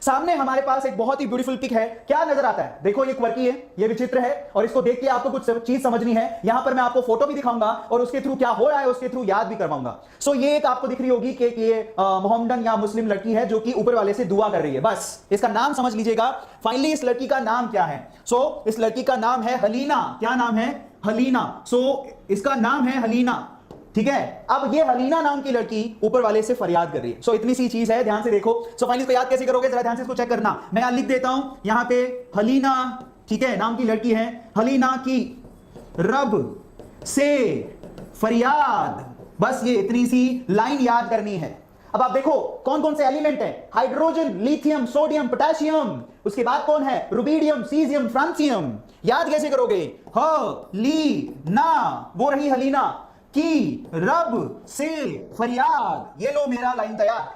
सामने हमारे पास एक बहुत ही ब्यूटीफुल पिक है। क्या नजर आता है? देखो ये क्वर्की है, ये विचित्र है, और इसको देख के आपको कुछ चीज समझनी है। यहां पर मैं आपको फोटो भी दिखाऊंगा और उसके थ्रू क्या हो रहा है उसके थ्रू याद भी करवाऊंगा। सो ये एक आपको दिख रही होगी कि ये मोहम्मदन या मुस्लिम लड़की है जो कि ऊपर वाले से दुआ कर रही है। बस इसका नाम समझ लीजिएगा। फाइनली इस लड़की का नाम क्या है? सो इस लड़की का नाम है हलीना। क्या नाम है? हलीना। सो इसका नाम है हलीना, ठीक है। अब ये हलीना नाम की लड़की ऊपर वाले से फरियाद कर रही है। सो इतनी सी चीज है, ध्यान से देखो। सो फाइनली इसको याद कैसे करोगे, जरा ध्यान से इसको चेक करना। मैं यहां लिख देता हूं यहां पे हलीना, ठीक है, नाम की लड़की है। हलीना की रब से फरियाद, बस ये इतनी सी लाइन याद करनी है। अब आप देखो कौन कौन से एलिमेंट है? Hydrogen, lithium, sodium, potassium. उसके बाद कौन है? Rubidium, caesium, francium. याद कैसे करोगे? हलीना, वो रही हलीना की रब से फरियाद। ये लो मेरा लाइन तैयार।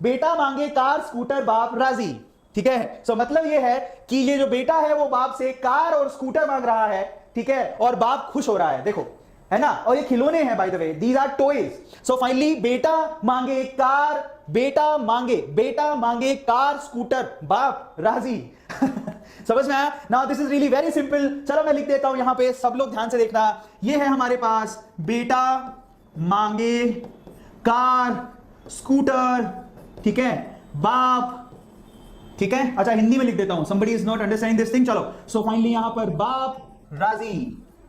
बेटा मांगे कार, स्कूटर, बाप राजी, ठीक है। सो मतलब ये है कि ये जो बेटा है वो बाप से कार और स्कूटर मांग रहा है, ठीक है, और बाप खुश हो रहा है, देखो, है ना। और ये खिलौने हैं, by the way, these are toys. So finally बेटा मांगे कार, बेटा मांगे कार, स्कूटर, बाप राजी। समझ में आया? Now this is really very simple. चलो मैं लिख देता हूं यहां पे, सब लोग ध्यान से देखना। ये है हमारे पास बेटा मांगे कार, स्कूटर, ठीक है, बाप, ठीक है। अच्छा हिंदी में लिख देता हूं, somebody is not understanding this thing। चलो सो फाइनली यहां पर बाप राजी,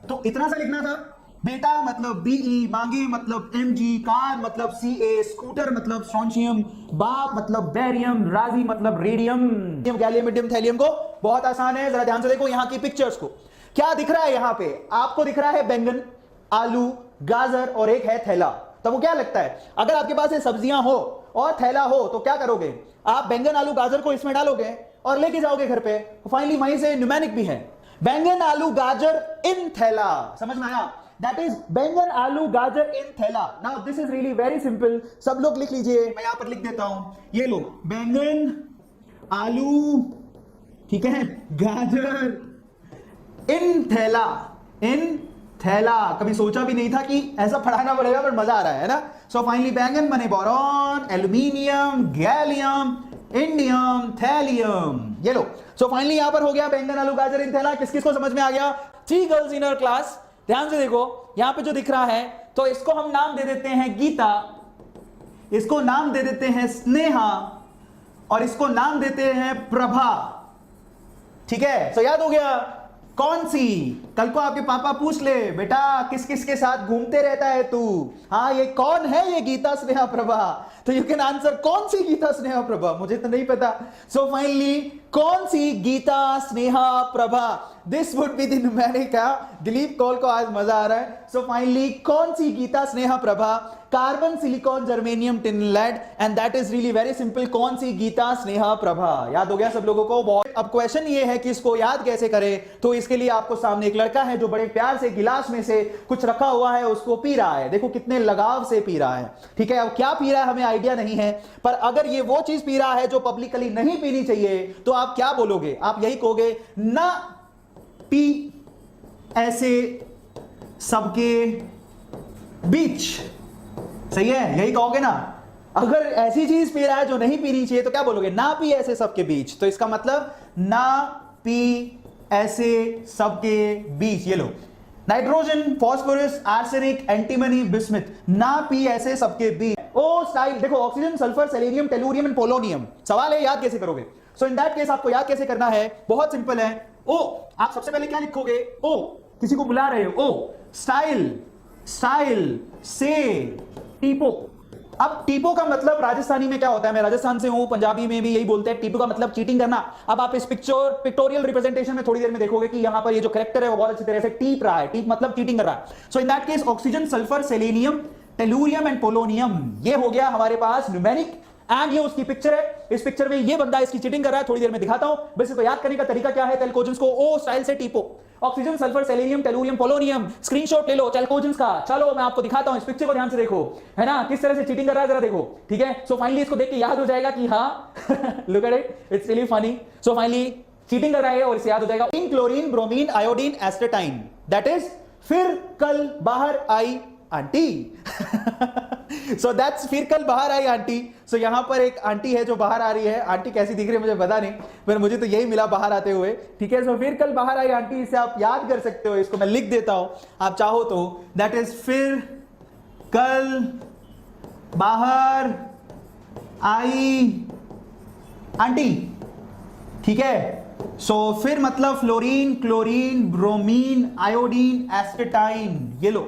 तो इतना सा लिखना था। बेटा मतलब बीई, मांगे मतलब एमजी, कार मतलब सीए, स्कूटर मतलब स्ट्रोंशियम, बाप मतलब बेरियम, राजी मतलब रेडियम, गैलियम, मीडियम, थैलियम को। बहुत आसान है, जरा ध्यान से देखो यहां की पिक्चर्स को। क्या दिख रहा है यहां पे? आपको दिख रहा है बैंगन, आलू, गाजर और एक है थैला। तो वो क्या लगता है? अगर आपके पास ये सब्जियां हो और थैला हो तो क्या करोगे? आप बैंगन, आलू, गाजर को इसमें डालोगे और लेके जाओगे घर पे। फाइनली वहीं से न्यूमेरिक भी है, बैंगन, आलू, गाजर इन थैला। समझ में आया? That is बैंगन, आलू, गाजर इन थैला। Now this is really very simple। सब लोग लिख लीजिए, मैं यहां पर लिख देता हूं। ये लो, बैंगन, आलू, ठीक है, गाजर इन थैला, इन थैला। कभी सोचा भी नहीं था कि ऐसा पढ़ाना पड़ेगा, पर मजा आ रहा है ना। सो फाइनली बैंगन बने boron, aluminium, gallium, indium, thallium. ये लो। सो फाइनली यहां पर हो गया बैंगन, आलू, गाजर इन थैला। किस किस को समझ में आ गया? 3 गर्ल्स इन आवर क्लास। ध्यान से देखो यहां पे जो दिख रहा है, तो इसको हम नाम दे देते हैं गीता, इसको नाम दे देते हैं स्नेहा, और इसको नाम देते हैं प्रभा, ठीक है। तो याद हो गया कौन सी? कल को आपके पापा पूछ ले, बेटा किस किस के साथ घूमते रहता है तू? हाँ, ये कौन है ये गीता, स्नेहा, प्रभा? तो यू कैन आंसर कौन सी गीता, स्नेहा, प्रभा? मुझे तो नहीं पता। सो फाइनली कौन सी Geeta, Sneha, Prabha? This would be the numeric. Dilip Kaul को आज मजा आ रहा है। सो फाइनली कौन सी Geeta, Sneha, Prabha? Carbon, silicon, germanium, tin, lead, and that is really very simple. कौन सी गीता, स्नेहा, प्रभा? याद हो गया सब लोगों को? अब क्वेश्चन ये है कि इसको याद कैसे करें। तो इसके लिए आपको सामने एक लड़का है जो बड़े प्यार से गिलास में से कुछ रखा हुआ है, उसको पी रहा है। देखो कितने लगाव से पी रहा है, ठीक है। अब क्या पी रहा है हमें आइडिया नहीं है, पर अगर ये वो चीज पी रहा है जो पब्लिकली नहीं पीनी चाहिए, तो आप क्या बोलोगे? आप यही कहोगे, ना पी ऐसे सबके बीच। सही है, यही कहोगे ना। अगर ऐसी चीज पी रहा है जो नहीं पीनी चाहिए तो क्या बोलोगे? ना पी ऐसे सबके बीच। तो इसका मतलब ना पी ऐसे सबके बीच। ये लो, nitrogen, phosphorus, arsenic, antimony, bismuth, ना पी ऐसे सबके बीच। ओ स्टाइल देखो, oxygen, sulphur, selenium, tellurium and polonium. सवाल है याद कैसे करोगे? सो इन दैट केस आपको याद कैसे करना है? बहुत सिंपल है। ओ, आप सबसे पहले क्या लिखोगे? ओ, किसी को बुला रहे हो, ओ स्टाइल, स्टाइल से टीपो। अब टीपो का मतलब राजस्थानी में क्या होता है? मैं राजस्थान से हूं, पंजाबी में भी यही बोलते हैं। टीपो का मतलब चीटिंग करना। अब आप इस पिक्टोरियल रिप्रेजेंटेशन में थोड़ी देर में देखोगे कि यहां पर ये जो कैरेक्टर है वो बहुत अच्छी तरह से टीप रहा है। टीप मतलब चीटिंग कर रहा है। So in that case oxygen, sulphur, selenium, tellurium and polonium, ये हो गया हमारे पास न्यूमेरिक। एंड ये उसकी पिक्चर है। इस पिक्चर में ये बंदा इसकी चीटिंग कर रहा है, थोड़ी देर में दिखाता हूं। बस इसको याद करने का तरीका क्या है? टेलकोजेंस को ओ स्टाइल से टीपो। Oxygen, sulphur, selenium, tellurium, polonium, screenshot ले लो टेलकोजेंस का। चलो मैं आपको दिखाता हूं, इस पिक्चर को ध्यान से देखो, है ना, किस तरह से चीटिंग कर रहा है, जरा देखो, ठीक है। सो फाइनली इसको देख के याद हो जाएगा कि हाँ look at it, it's really funny. So finally cheating कर रहा है और इसे याद हो जाएगा। Chlorine, bromine, iodine, astatine, that is फिर कल बाहर आई आंटी सो दैट्स फिर कल बाहर आई आंटी। सो यहां पर एक आंटी है जो बाहर आ रही है, आंटी कैसी दिख रही है मुझे पता नहीं, पर मुझे तो यही मिला बाहर आते हुए। ठीक है, सो फिर कल बाहर आई आंटी, इसे आप याद कर सकते हो, इसको मैं लिख देता हूं आप चाहो तो। दैट इज फिर कल बाहर आई आंटी। ठीक है, सो फिर मतलब फ्लोरीन, क्लोरीन, ब्रोमीन, आयोडीन, एस्पेटाइन, ये लो।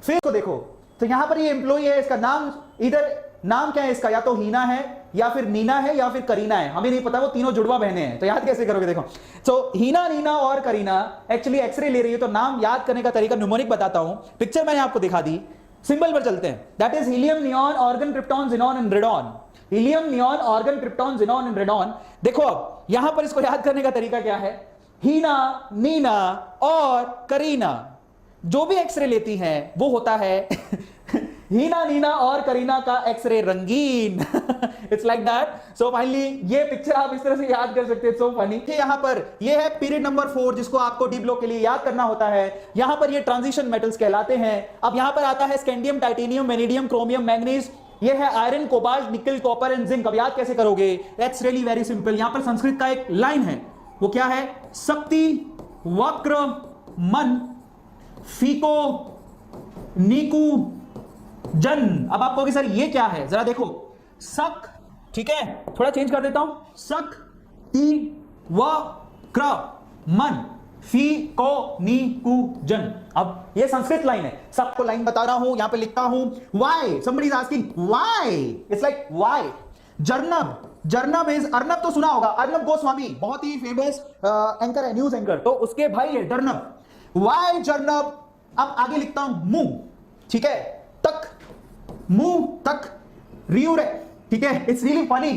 फिर तो देखो, तो यहां पर ये एम्प्लॉय है, इसका नाम इधर नाम क्या है इसका, या तो हीना है या फिर नीना है या फिर करीना है, हमें नहीं पता, वो तीनों जुड़वा बहनें हैं। तो याद कैसे करोगे, देखो तो हीना, नीना और करीना एक्चुअली एक्सरे ले रही है, तो नाम याद करने का तरीका न्यूमोनिक बताता हूं, पिक्चर मैंने आपको दिखा दी, सिंबल पर चलते हैं। That is helium, neon, organ, krypton, xenon and radon. Helium, neon, organ, krypton, xenon and radon. देखो अब यहां पर इसको याद करने का तरीका क्या है, हीना, नीना और करीना जो भी एक्सरे लेती हैं वो होता है हीना, नीना और करीना का एक्सरे रंगीन। It's like that. So finally ये पिक्चर आप इस तरह से याद कर सकते हैं, सो फनी। यहां पर ये है पीरियड नंबर 4 जिसको आपको डी ब्लॉक के लिए याद करना होता है। यहां पर ये ट्रांजिशन मेटल्स कहलाते हैं। अब यहां पर आता है scandium, titanium, vanadium, chromium, manganese, ये है आयरन, कोबाल्ट, निकल, कॉपर एंड जिंक। अब याद कैसे करोगे, दैट्स रियली वेरी सिंपल। यहां पर संस्कृत का एक लाइन है, वो क्या है, शक्ति, वक्र, मन, फीको, नीकू, जन। अब आप कहोगे सर ये क्या है, जरा देखो, सक, ठीक है, थोड़ा चेंज कर देता हूं, सक, ती, व, क्र, मन, फी, को, नी, कु, जन। अब ये संस्कृत लाइन है, सबको लाइन बता रहा हूं, यहां पे लिखता हूं Y, somebody is asking why, it's like why। जर्नब, जर्नब इज, अर्नब तो सुना होगा, अर्नब गोस्वामी बहुत ही फेमस एंकर है, न्यूज एंकर, तो उसके भाई है जर्नब। वाई जर्नब। अब आगे लिखता हूं मुंह, ठीक है, तक, मुंह तक रियू रे, ठीक है, इट्स रियली फनी।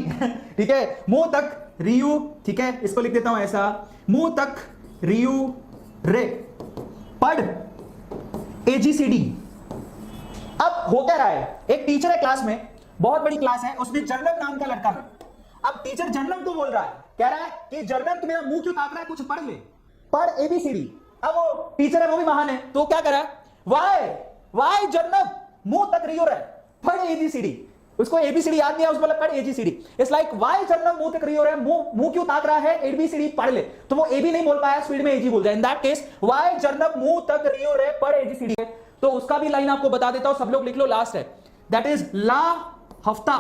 ठीक है, मुंह तक रियू, ठीक है, इसको लिख देता हूं ऐसा, मुंह तक रियू रे। पढ़, AGCD। अब हो क्या रहा है, एक टीचर है क्लास में, बहुत बड़ी क्लास है, उसमें जर्नब नाम का लड़का है। अब टीचर जर्नब को बोल रहा है, कह रहा है कि जर्नब तुम्हें मुंह क्यों ताक रहा है, कुछ पढ़ ले, पढ़ ABCD। अब वो टीचर है, वो भी महान है, तो क्या करा, वाई जर्नब मुंह तक रियो रहा है, पढ़ ABCD। उसको ABCD याद नहीं है, उसको पढ़ AGCD। इट्स लाइक वाई जर्नब मुंह तक रियो रहा है, मुंह क्यों ताक रहा है, ABCD पढ़ ले। तो वो AB नहीं बोल पाया, स्पीड में AG बोल जाए। इन दैट केस वाई जर्नब मुंह तक रियो रहा है, पढ़ AGCD है। तो उसका भी लाइन आपको बता देता हूं, सब लोग लिख लो, लास्ट है, दैट इज ला हफ्ता,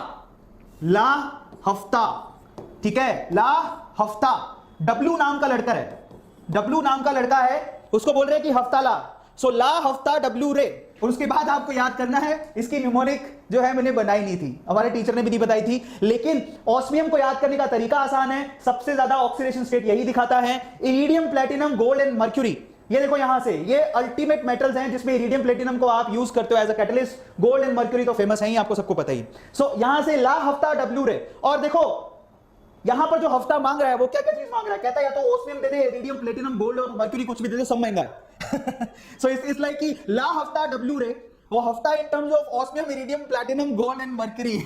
ला हफ्ता, ठीक है, ला हफ्ता। डब्लू नाम का लड़का है, डब्लू नाम का लड़का है, उसको बोल रहे हैं कि हफ्ता ला, सो ला हफ्ता डब्लू रे। और उसके बाद आपको याद करना है, इसकी न्यूमोनिक जो है मैंने बनाई नहीं थी, हमारे टीचर ने भी नहीं बताई थी, लेकिन ऑस्मियम को याद करने का तरीका आसान है, सबसे ज्यादा ऑक्सीडेशन स्टेट यही दिखाता है, iridium, platinum, gold and mercury. ये देखो यहां से, ये अल्टीमेट मेटल्स हैं जिसमें इरिडियम, प्लेटिनम को आप यूज करते हो as a catalyst. Gold and mercury तो फेमस है ही, आपको सबको पता ही। सो यहां से ला हफ्ता डब्लू रे। और देखो यहां पर जो हफ्ता मांग रहा है वो क्या क्या चीज मांग रहा है, कहता है या तो ओस्मियम दे दे, इरिडियम, प्लेटिनम, गोल्ड और मर्क्यूरी, कुछ भी दे दे, सब महंगा है। सो इट्स लाइक कि ला हफ्ता डब्लू रे, वो हफ्ता in terms of osmium, iridium, platinum, gold and mercury.